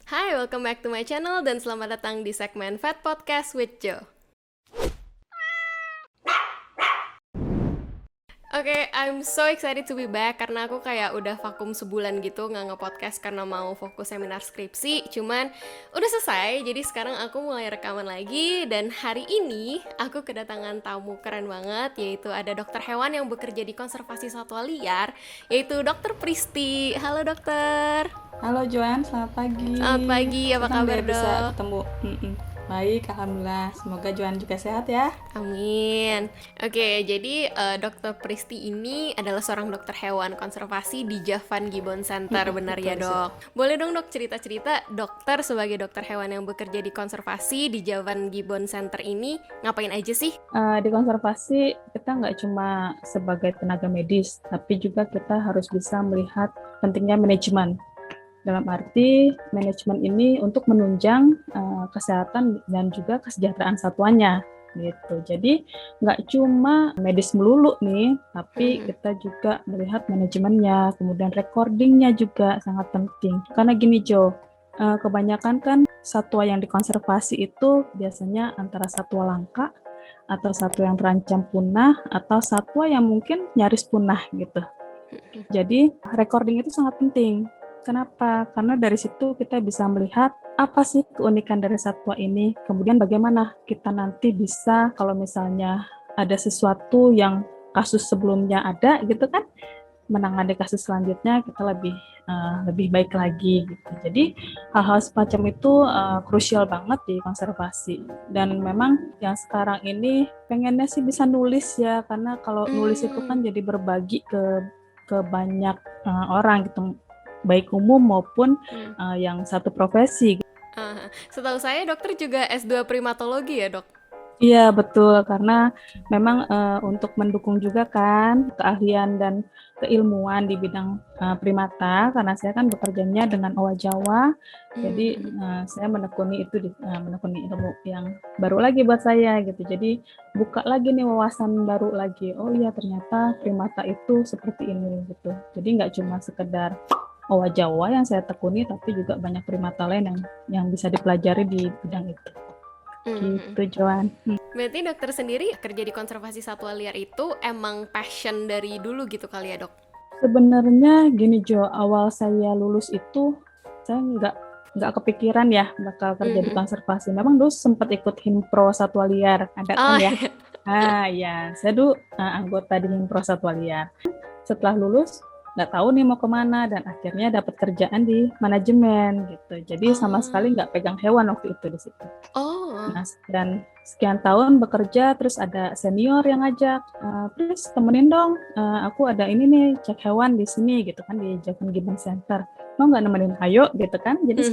Hai, welcome back to my channel dan selamat datang di segmen Vet Podcast with Joe. Oke, I'm so excited to be back karena aku kayak udah vakum sebulan gitu nggak nge-podcast karena mau fokus seminar skripsi. Cuman udah selesai, jadi sekarang aku mulai rekaman lagi. Dan hari ini aku kedatangan tamu keren banget, yaitu ada dokter hewan yang bekerja di konservasi satwa liar, yaitu Dokter Pristi. Halo dokter. Halo Joan, selamat pagi. Selamat pagi, apa Senang kabar deh bisa dok? ketemu. Baik, alhamdulillah. Semoga Joan juga sehat ya. Amin. Oke, jadi Dokter Pristi ini adalah seorang dokter hewan konservasi di Javan Gibbon Center, benar ya Betul sih. dok? Boleh dong dok cerita-cerita dokter sebagai dokter hewan yang bekerja di konservasi di Javan Gibbon Center ini ngapain aja sih? Di konservasi kita nggak cuma sebagai tenaga medis, tapi juga kita harus bisa melihat pentingnya manajemen. Dalam arti manajemen ini untuk menunjang kesehatan dan juga kesejahteraan satwanya gitu. Jadi nggak cuma medis melulu nih, tapi kita juga melihat manajemennya, kemudian recordingnya juga sangat penting. Karena gini Jo, kebanyakan kan satwa yang dikonservasi itu biasanya antara satwa langka atau satwa yang terancam punah atau satwa yang mungkin nyaris punah gitu. Jadi recording itu sangat penting. Kenapa? Karena dari situ kita bisa melihat apa sih keunikan dari satwa ini, kemudian bagaimana kita nanti bisa kalau misalnya ada sesuatu yang kasus sebelumnya ada gitu kan, menangani kasus selanjutnya kita lebih baik lagi gitu. Jadi hal-hal semacam itu krusial banget di konservasi. Dan memang yang sekarang ini pengennya sih bisa nulis ya, karena kalau nulis itu kan jadi berbagi ke banyak orang gitu, baik umum maupun yang satu profesi. Setahu saya dokter juga S2 primatologi ya dok? Iya betul, karena memang untuk mendukung juga kan keahlian dan keilmuan di bidang primata, karena saya kan bekerjanya dengan owa Jawa, jadi saya menekuni ilmu yang baru lagi buat saya gitu. Jadi buka lagi nih wawasan baru lagi. Oh iya ternyata primata itu seperti ini gitu. Jadi nggak cuma sekedar owa Jawa yang saya tekuni, tapi juga banyak primata lain yang bisa dipelajari di bidang itu. Gitu Joan. Berarti dokter sendiri kerja di konservasi satwa liar itu emang passion dari dulu gitu kali ya dok? Sebenarnya gini Jo, awal saya lulus itu saya nggak kepikiran ya bakal kerja di konservasi. Memang dulu sempat ikut Himpro Satwa Liar, ada kan ya? Ya, saya dulu anggota di Himpro Satwa Liar. Setelah lulus nggak tahu nih mau kemana, dan akhirnya dapat kerjaan di manajemen gitu. Jadi sama sekali nggak pegang hewan waktu itu di situ. Nah, dan sekian tahun bekerja, terus ada senior yang ngajak, terus temenin dong, aku ada ini nih cek hewan di sini gitu kan, di Javan Gibbon Center. Mau nggak nemenin? Ayo gitu kan. Jadi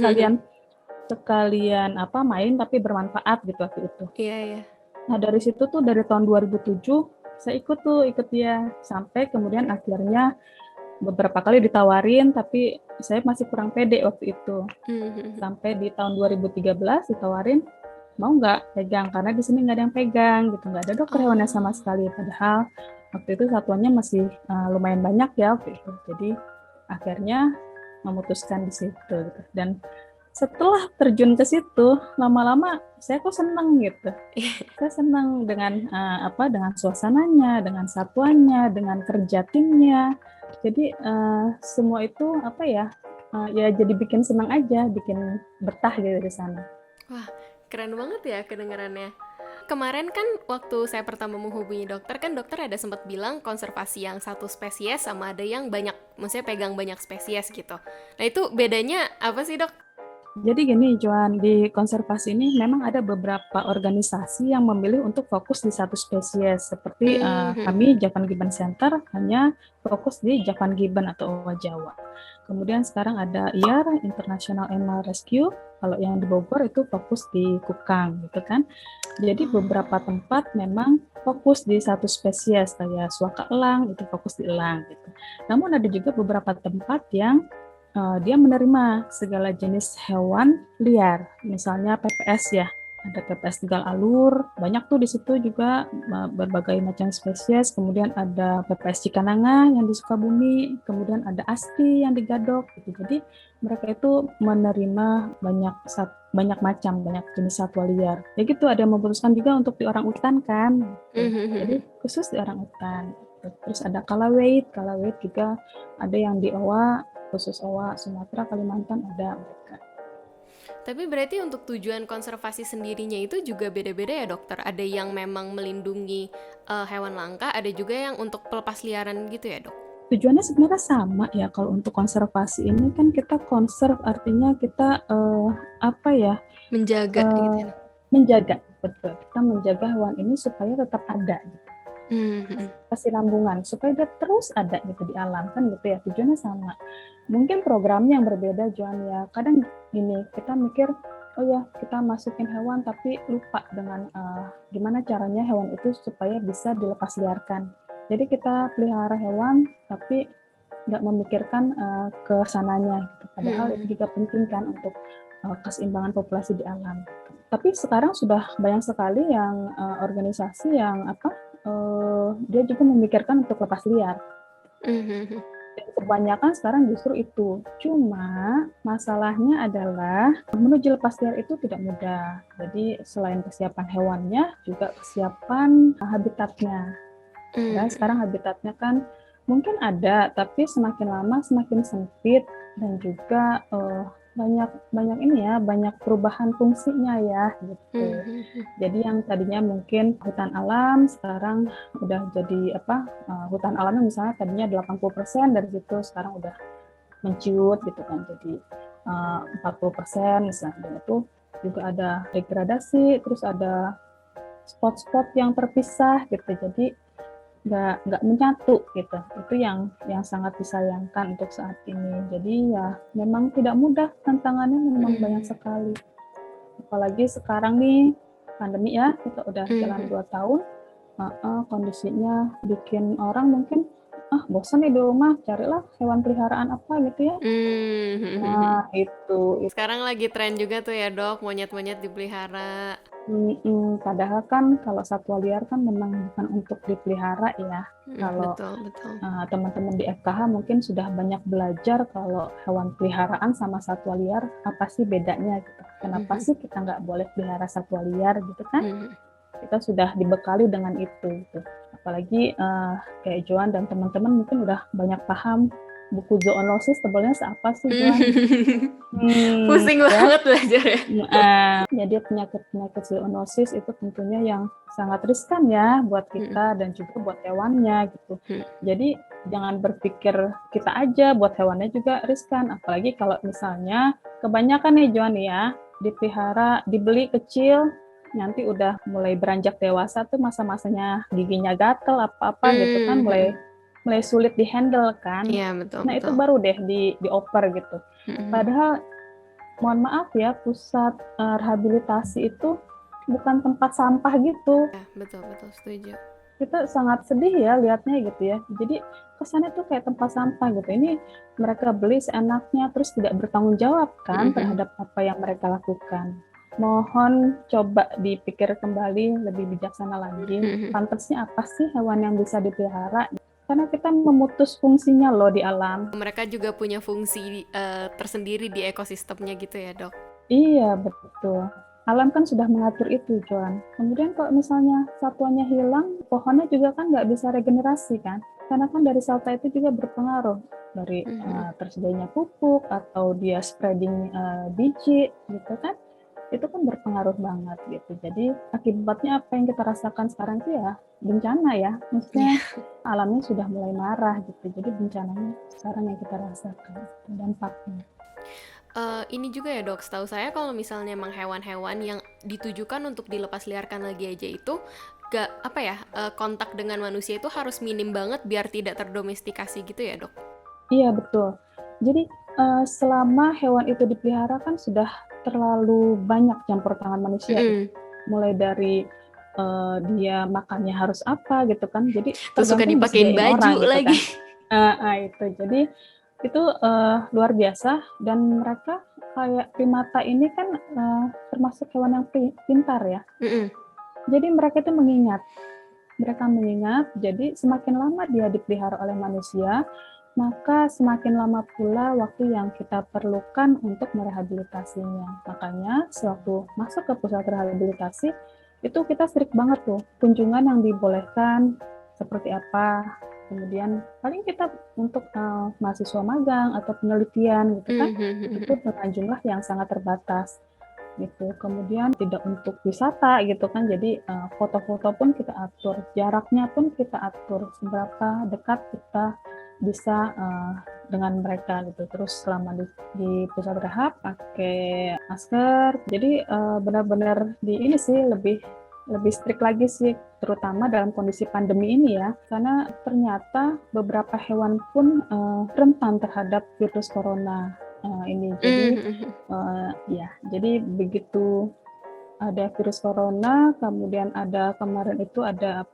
sekalian apa main tapi bermanfaat gitu waktu itu. Iya. Nah dari situ tuh dari tahun 2007 saya ikut dia sampai kemudian akhirnya beberapa kali ditawarin, tapi saya masih kurang pede waktu itu. Sampai di tahun 2013 ditawarin, mau nggak pegang, karena di sini nggak ada yang pegang gitu, nggak ada dokter hewannya sama sekali. Padahal waktu itu satuannya masih lumayan banyak ya waktu itu. Jadi akhirnya memutuskan di situ gitu. Dan setelah terjun ke situ, lama-lama saya kok senang gitu. Saya senang dengan dengan suasananya, dengan satuannya, dengan kerja timnya. Jadi semua itu ya jadi bikin senang aja, bikin betah gitu di sana. Wah, keren banget ya kedengarannya. Kemarin kan waktu saya pertama menghubungi dokter kan dokter ada sempat bilang konservasi yang satu spesies sama ada yang banyak, maksudnya pegang banyak spesies gitu. Nah itu bedanya apa sih dok? Jadi gini, Joan, di konservasi ini memang ada beberapa organisasi yang memilih untuk fokus di satu spesies. Seperti kami, Javan Gibbon Center, hanya fokus di Javan Gibbon atau owa Jawa. Kemudian sekarang ada IAR, International Animal Rescue. Kalau yang di Bogor itu fokus di kukang, gitu kan. Jadi beberapa tempat memang fokus di satu spesies, kayak suaka elang, itu fokus di elang. Gitu. Namun ada juga beberapa tempat yang dia menerima segala jenis hewan liar, misalnya PPS ya, ada TPS Tegal Alur, banyak tuh di situ juga berbagai macam spesies. Kemudian ada PPS Cikananga yang di Sukabumi, kemudian ada ASTI yang di Gadok gitu. Jadi mereka itu menerima banyak macam, banyak jenis satwa liar. Ya gitu, ada yang memutuskan juga untuk di orang utan kan. Gitu. Jadi khusus di orang utan. Terus ada kalaweit juga ada yang di Owa, khusus Owa, Sumatera, Kalimantan ada mereka. Tapi berarti untuk tujuan konservasi sendirinya itu juga beda-beda ya dokter? Ada yang memang melindungi hewan langka, ada juga yang untuk pelepas liaran gitu ya dok? Tujuannya sebenarnya sama ya. Kalau untuk konservasi ini kan kita konserv artinya kita apa ya, Menjaga gitu ya. menjaga, betul, kita menjaga hewan ini supaya tetap ada gitu. Kesinambungan supaya dia terus ada gitu di alam kan gitu ya, tujuannya sama. Mungkin programnya yang berbeda Joan ya. Kadang gini, kita mikir oh ya kita masukin hewan tapi lupa dengan gimana caranya hewan itu supaya bisa dilepas liarkan. Jadi kita pelihara hewan tapi nggak memikirkan ke sananya gitu. Padahal itu juga penting kan untuk keseimbangan populasi di alam. Tapi sekarang sudah banyak sekali yang organisasi yang dia juga memikirkan untuk lepas liar. Kebanyakan sekarang justru itu. Cuma masalahnya adalah menuju lepas liar itu tidak mudah. Jadi selain kesiapan hewannya, juga kesiapan habitatnya. Dan sekarang habitatnya kan mungkin ada, tapi semakin lama semakin sempit dan juga banyak perubahan fungsinya ya gitu. Jadi yang tadinya mungkin hutan alam sekarang udah jadi hutan alamnya misalnya tadinya 80% dari situ sekarang udah menciut gitu kan jadi 40% misalnya. Dan itu juga ada degradasi, terus ada spot-spot yang terpisah gitu. Jadi nggak menyatu gitu. Itu yang sangat disayangkan untuk saat ini. Jadi ya memang tidak mudah, tantangannya memang banyak sekali. Apalagi sekarang nih pandemi ya, kita udah jalan 2 tahun, kondisinya bikin orang mungkin bosan nih di rumah, carilah hewan peliharaan apa gitu ya. Nah itu. Sekarang lagi tren juga tuh ya dok, monyet-monyet dipelihara. Padahal kan kalau satwa liar kan memang bukan untuk dipelihara ya. Kalau betul. teman-teman di FKH mungkin sudah banyak belajar kalau hewan peliharaan sama satwa liar apa sih bedanya gitu. Kenapa sih kita nggak boleh pelihara satwa liar gitu kan? Kita sudah dibekali dengan itu gitu. Apalagi kayak Joan dan teman-teman mungkin udah banyak paham buku zoonosis tebalnya seapa sih Joan? Pusing banget belajar ya. Jadi penyakit zoonosis itu tentunya yang sangat riskan ya buat kita dan juga buat hewannya gitu. Jadi jangan berpikir kita aja, buat hewannya juga riskan. Apalagi kalau misalnya kebanyakan nih Joan ya, dipelihara, dibeli kecil, nanti udah mulai beranjak dewasa tuh masa-masanya giginya gatel apa-apa gitu kan, mulai sulit dihandle kan. Betul. Itu baru deh dioper gitu. Padahal mohon maaf ya, pusat rehabilitasi itu bukan tempat sampah gitu. Ya, betul, setuju. Kita sangat sedih ya lihatnya gitu ya. Jadi kesannya tuh kayak tempat sampah gitu. Ini mereka beli seenaknya terus tidak bertanggung jawab kan terhadap apa yang mereka lakukan. Mohon coba dipikir kembali lebih bijaksana lagi. Pantasnya apa sih hewan yang bisa dipelihara? Karena kita memutus fungsinya loh di alam. Mereka juga punya fungsi tersendiri di ekosistemnya gitu ya dok? Iya betul. Alam kan sudah mengatur itu Joan. Kemudian kalau misalnya satwanya hilang, pohonnya juga kan nggak bisa regenerasi kan. Karena kan dari satwa itu juga berpengaruh dari tersedianya pupuk atau dia spreading biji gitu kan. Itu kan berpengaruh banget gitu. Jadi akibatnya apa yang kita rasakan sekarang itu ya bencana ya. Maksudnya alamnya sudah mulai marah gitu. Jadi bencananya sekarang yang kita rasakan dampaknya. Ini juga ya dok, setahu saya kalau misalnya emang hewan-hewan yang ditujukan untuk dilepas liarkan lagi aja itu gak kontak dengan manusia itu harus minim banget biar tidak terdomestikasi gitu ya dok? Iya betul. Jadi selama hewan itu dipelihara kan sudah terlalu banyak campur tangan manusia. Mulai dari dia makannya harus apa gitu kan. Jadi terus suka dipakein baju orang, gitu lagi. Kan. Itu jadi Itu luar biasa, dan mereka kayak primata ini kan termasuk hewan yang pintar ya. Jadi mereka itu mereka mengingat, jadi semakin lama dia dipelihara oleh manusia, maka semakin lama pula waktu yang kita perlukan untuk merehabilitasinya. Makanya sewaktu masuk ke pusat rehabilitasi, itu kita strict banget tuh, kunjungan yang dibolehkan seperti apa, kemudian paling kita untuk mahasiswa magang atau penelitian gitu kan, itu dengan jumlah yang sangat terbatas gitu. Kemudian tidak untuk wisata gitu kan, jadi foto-foto pun kita atur, jaraknya pun kita atur, seberapa dekat kita bisa dengan mereka gitu. Terus selama di pusat rehab pakai masker, jadi benar-benar di ini sih lebih strict lagi sih, terutama dalam kondisi pandemi ini ya, karena ternyata beberapa hewan pun rentan terhadap virus corona ini. Jadi ya, jadi begitu ada virus corona, kemudian ada kemarin itu ada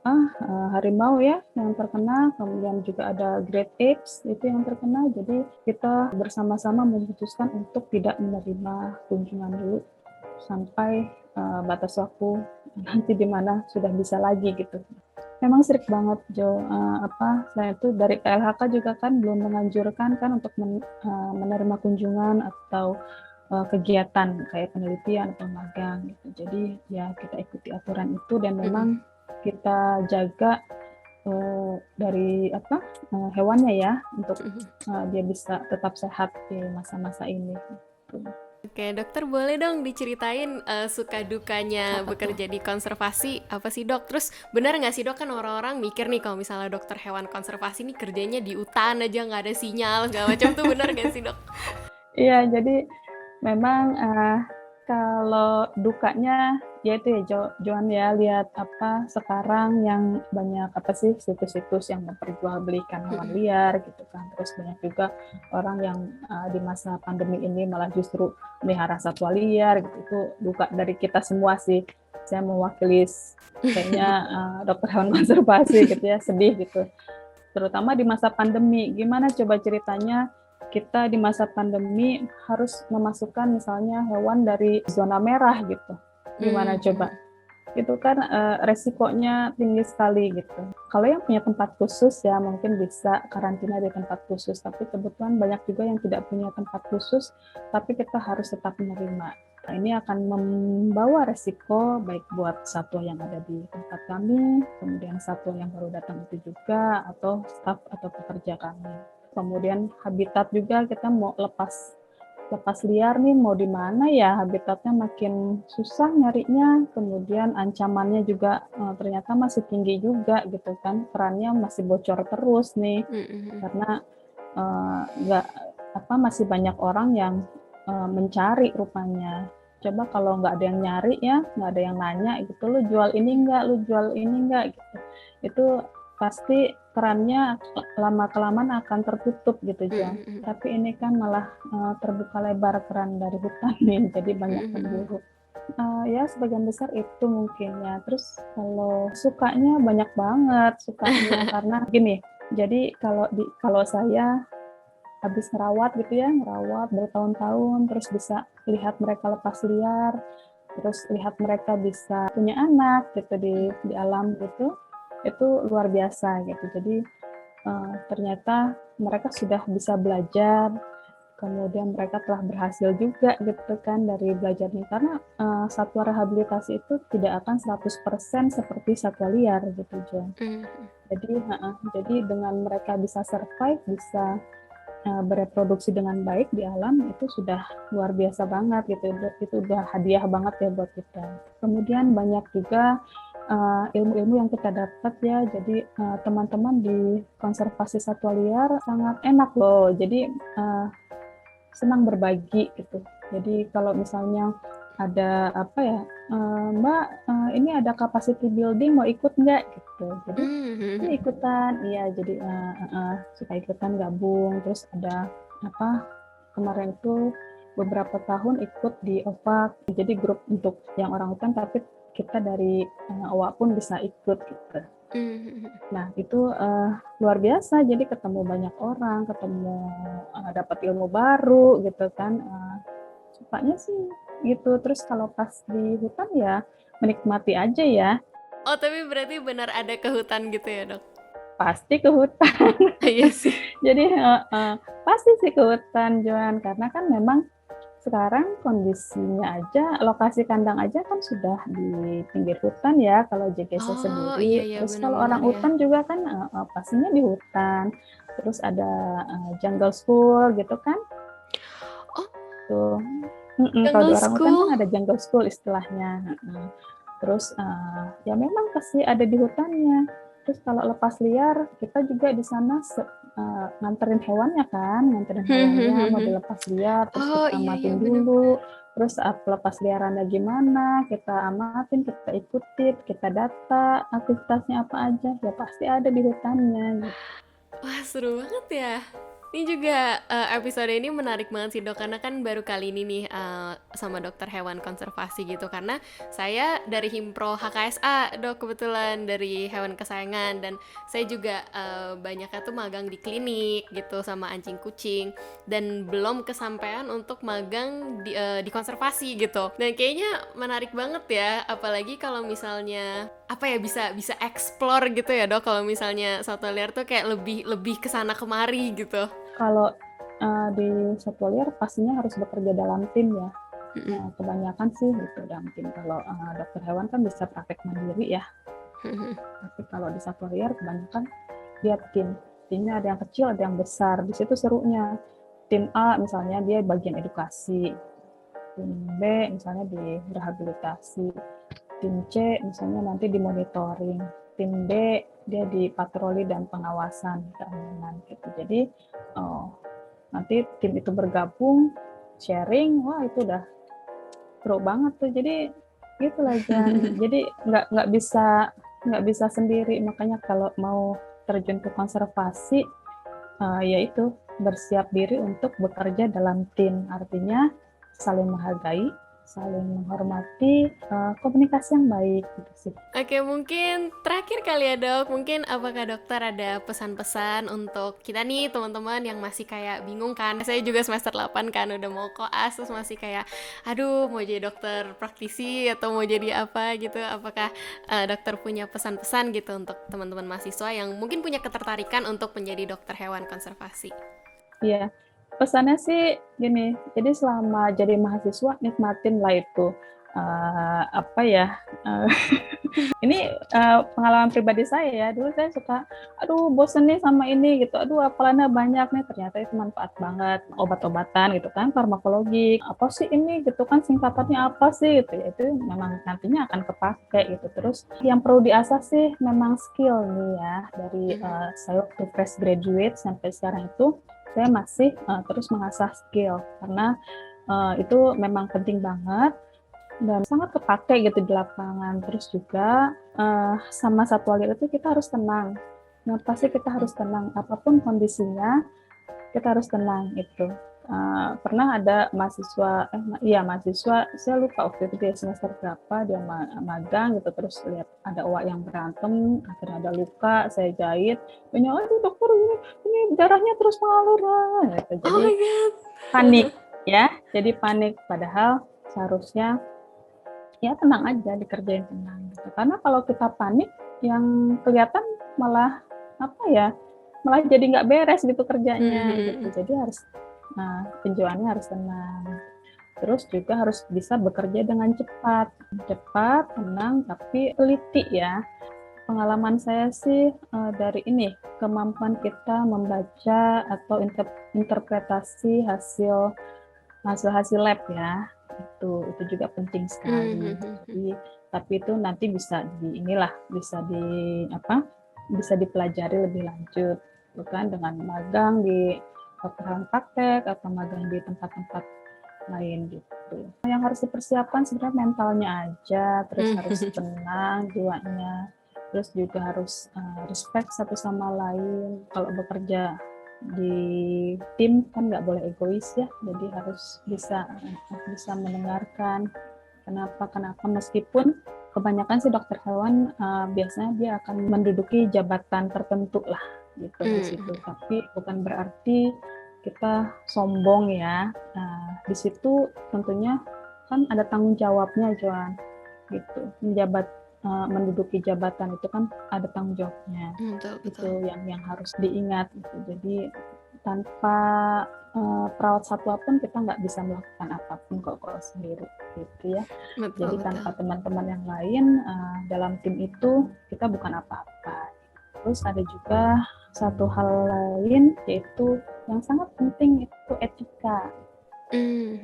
harimau ya yang terkena, kemudian juga ada Great Apes itu yang terkena. Jadi kita bersama-sama memutuskan untuk tidak menerima kunjungan dulu sampai batas waktu nanti di mana sudah bisa lagi gitu. Memang strict banget Jo. Selain itu dari KLHK juga kan belum menganjurkan kan untuk menerima kunjungan atau kegiatan kayak penelitian atau magang gitu. Jadi ya kita ikuti aturan itu, dan memang kita jaga dari hewannya ya, untuk dia bisa tetap sehat di masa-masa ini. Oke, dokter boleh dong diceritain suka dukanya bekerja di konservasi apa sih dok? Terus benar nggak sih dok, kan orang-orang mikir nih kalau misalnya dokter hewan konservasi nih kerjanya di hutan aja nggak ada sinyal segala macam tuh, benar nggak sih dok? Iya, jadi memang kalau dukanya ya itu ya Joan ya, lihat sekarang yang banyak situs-situs yang memperjualbelikan hewan liar gitu kan. Terus banyak juga orang yang di masa pandemi ini malah justru melihara satwa liar gitu. Itu duka dari kita semua sih. Saya mewakili kayaknya dokter hewan konservasi gitu ya, sedih gitu. Terutama di masa pandemi. Gimana coba ceritanya kita di masa pandemi harus memasukkan misalnya hewan dari zona merah gitu. Gimana coba? Itu kan resikonya tinggi sekali gitu. Kalau yang punya tempat khusus ya mungkin bisa karantina di tempat khusus, tapi kebetulan banyak juga yang tidak punya tempat khusus, tapi kita harus tetap menerima. Nah, ini akan membawa resiko baik buat satwa yang ada di tempat kami, kemudian satwa yang baru datang itu juga, atau staf atau pekerja kami. Kemudian habitat juga, kita mau lepas liar nih, mau di mana ya, habitatnya makin susah nyarinya, kemudian ancamannya juga ternyata masih tinggi juga gitu kan, perannya masih bocor terus nih, karena masih banyak orang yang mencari rupanya. Coba kalau nggak ada yang nyari ya, nggak ada yang nanya gitu, lu jual ini nggak gitu, itu pasti kerannya lama-kelamaan akan tertutup gitu John. Tapi ini kan malah terbuka lebar keran dari hutan nih, jadi banyak pemburu. Ya sebagian besar itu mungkin ya. Terus kalau sukanya banyak banget sukanya karena gini. Jadi kalau saya habis ngerawat bertahun-tahun, terus bisa lihat mereka lepas liar, terus lihat mereka bisa punya anak gitu di alam gitu, itu luar biasa gitu. Jadi ternyata mereka sudah bisa belajar, kemudian mereka telah berhasil juga gitu kan dari belajarnya, karena satwa rehabilitasi itu tidak akan 100% seperti satwa liar gitu John. Jadi dengan mereka bisa survive, bisa bereproduksi dengan baik di alam, itu sudah luar biasa banget gitu. Itu udah hadiah banget ya buat kita. Kemudian banyak juga ilmu-ilmu yang kita dapat ya. Jadi teman-teman di konservasi satwa liar sangat enak loh. Jadi senang berbagi gitu. Jadi kalau misalnya ada Mbak, ini ada capacity building, mau ikut nggak gitu. Jadi ikutan, iya, jadi suka ikutan gabung. Terus ada kemarin tuh beberapa tahun ikut di OVAC, jadi grup untuk yang orang hutan, tapi kita dari OWA pun bisa ikut gitu. Mhm. Nah, itu luar biasa. Jadi ketemu banyak orang, dapat ilmu baru gitu kan. Sukanya sih gitu. Terus kalau pas di hutan ya menikmati aja ya. Oh, tapi berarti benar ada ke hutan gitu ya, Dok? Pasti ke hutan. Iya sih. Jadi pasti sih ke hutan, Joan. Karena kan memang sekarang kondisinya aja, lokasi kandang aja kan sudah di pinggir hutan ya, kalau JGC Oh, iya sendiri. iya Terus kalau benar-benar orang ya. hutan juga kan pastinya di hutan. Terus ada jungle school gitu kan. Oh, Tuh. Kalau di jungle orang hutan kan school. ada jungle school istilahnya. Terus ya memang pasti ada di hutannya. Terus kalau lepas liar, kita juga di sana nganterin hewannya kan, nganterin hewannya mau dilepas liar, terus Oh, kita iya iya amatin benar-benar. dulu. Terus saat lepas liarannya gimana, kita amatin, kita ikutin, kita data aktivitasnya apa aja, ya pasti ada di hutannya. Gitu. Wah, seru banget ya. Ini juga episode ini menarik banget sih, Dok, karena kan baru kali ini nih sama dokter hewan konservasi gitu, karena saya dari Himpro HKSA, Dok, kebetulan dari hewan kesayangan, dan saya juga banyaknya tuh magang di klinik gitu sama anjing kucing, dan belum kesampaian untuk magang di konservasi gitu. Dan kayaknya menarik banget ya, apalagi kalau misalnya apa ya, bisa explore gitu ya, Dok, kalau misalnya satwa liar tuh kayak lebih lebih kesana kemari gitu. Kalau di satwa liar pastinya harus bekerja dalam tim ya. Mm-mm. Kebanyakan sih gitu dalam tim. Kalau dokter hewan kan bisa praktek mandiri ya. Tapi kalau di satwa liar kebanyakan dia tim. Timnya ada yang kecil, ada yang besar. Di situ serunya. Tim A misalnya dia bagian edukasi. Tim B misalnya di rehabilitasi. Tim C misalnya nanti di monitoring. Tim D dia di patroli dan pengawasan keamanan gitu. Jadi nanti tim itu bergabung, sharing, wah itu udah seru banget tuh. Jadi gitulah Jan. Jadi nggak bisa sendiri. Makanya kalau mau terjun ke konservasi, yaitu bersiap diri untuk bekerja dalam tim. Artinya saling menghargai, saling menghormati, komunikasi yang baik gitu sih. Oke, mungkin terakhir kali ya, Dok. Mungkin apakah dokter ada pesan-pesan untuk kita nih, teman-teman yang masih kayak bingung kan? Saya juga semester 8 kan, udah mau koas, terus masih kayak, aduh, mau jadi dokter praktisi atau mau jadi apa gitu. Apakah dokter punya pesan-pesan gitu untuk teman-teman mahasiswa yang mungkin punya ketertarikan untuk menjadi dokter hewan konservasi? Iya, pesannya sih gini, jadi selama jadi mahasiswa nikmatin lah itu apa ya, ini pengalaman pribadi saya ya, dulu saya suka, aduh bosen nih sama ini gitu, aduh hafalannya banyak nih, ternyata itu manfaat banget, obat-obatan gitu kan, farmakologi, apa sih ini gitu kan, singkatannya apa sih gitu ya, itu memang nantinya akan kepake gitu. Terus yang perlu diasah sih memang skill nih ya, dari saya waktu fresh graduate sampai sekarang itu, saya masih terus mengasah skill, karena itu memang penting banget dan sangat kepake gitu di lapangan. Terus juga sama satwa liar itu kita harus tenang. Nah, pasti kita harus tenang apapun kondisinya, kita harus tenang itu. Pernah ada mahasiswa, saya lupa waktu itu dia semester berapa, dia magang gitu, terus lihat ada owa yang berantem, akhirnya ada luka, saya jahit, banyak, aduh dokter ini darahnya terus mengalir, gitu. Oh Jadi my god. panik ya, jadi panik, padahal seharusnya ya tenang aja, dikerjain tenang gitu. Karena kalau kita panik, yang kelihatan malah apa ya, malah jadi nggak beres gitu kerjanya gitu. Jadi harus penjualannya harus tenang. Terus juga harus bisa bekerja dengan cepat, tenang, tapi teliti ya. Pengalaman saya sih dari ini, kemampuan kita membaca atau interpretasi hasil lab ya, itu juga penting sekali. Jadi, tapi itu nanti bisa dipelajari lebih lanjut, bukan dengan magang di lapangan praktek atau magang di tempat-tempat lain gitu. Yang harus dipersiapkan sebenarnya mentalnya aja, terus harus tenang jiwanya, terus juga harus respect satu sama lain. Kalau bekerja di tim kan nggak boleh egois ya, jadi harus bisa mendengarkan kenapa meskipun kebanyakan sih dokter hewan biasanya dia akan menduduki jabatan tertentu lah gitu di situ. Tapi bukan berarti kita sombong ya. Di situ tentunya kan ada tanggung jawabnya, Joan. Gitu. Menduduki jabatan itu kan ada tanggung jawabnya. Betul. Itu yang harus diingat gitu. Jadi tanpa perawat satwa pun kita nggak bisa melakukan apapun kalau sendiri gitu ya. Jadi tanpa teman-teman yang lain dalam tim itu kita bukan apa-apa. Terus ada juga satu hal lain yaitu yang sangat penting itu etika.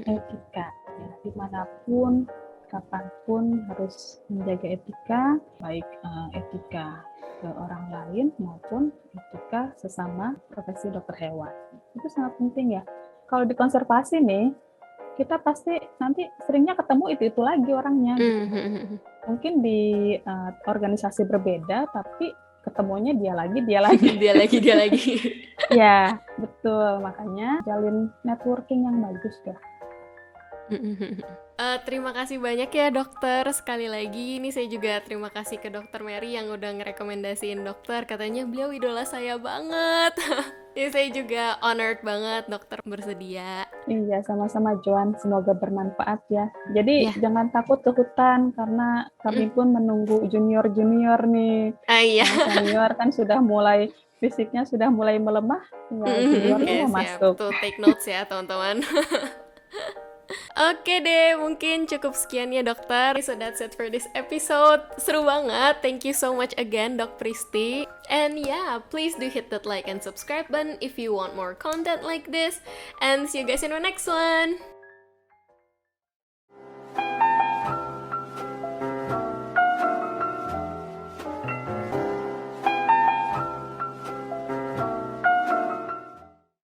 Etika ya, dimanapun kapanpun harus menjaga etika, baik etika ke orang lain maupun etika sesama profesi dokter hewan. Itu sangat penting ya. Kalau di konservasi nih, kita pasti nanti seringnya ketemu itu lagi orangnya. Mungkin di organisasi berbeda, tapi ketemunya dia lagi. dia lagi. Ya, betul. Makanya jalin networking yang bagus ya. Terima kasih banyak ya dokter. Sekali lagi ini saya juga terima kasih ke dokter Mary yang udah ngerekomendasiin dokter. Katanya beliau idola saya banget. Ya, saya juga honored banget dokter bersedia. Iya, sama-sama Joan. Semoga bermanfaat ya. Jadi jangan takut ke hutan karena kami pun menunggu junior-junior nih. Iya. Senior kan sudah mulai fisiknya sudah mulai melemah. Juniornya mau masuk. Tuh take notes ya teman-teman. Oke deh, mungkin cukup sekian ya dokter. So that's it for this episode. Seru banget. Thank you so much again Dok Pristi. And yeah, please do hit that like and subscribe button if you want more content like this. And see you guys in the next one.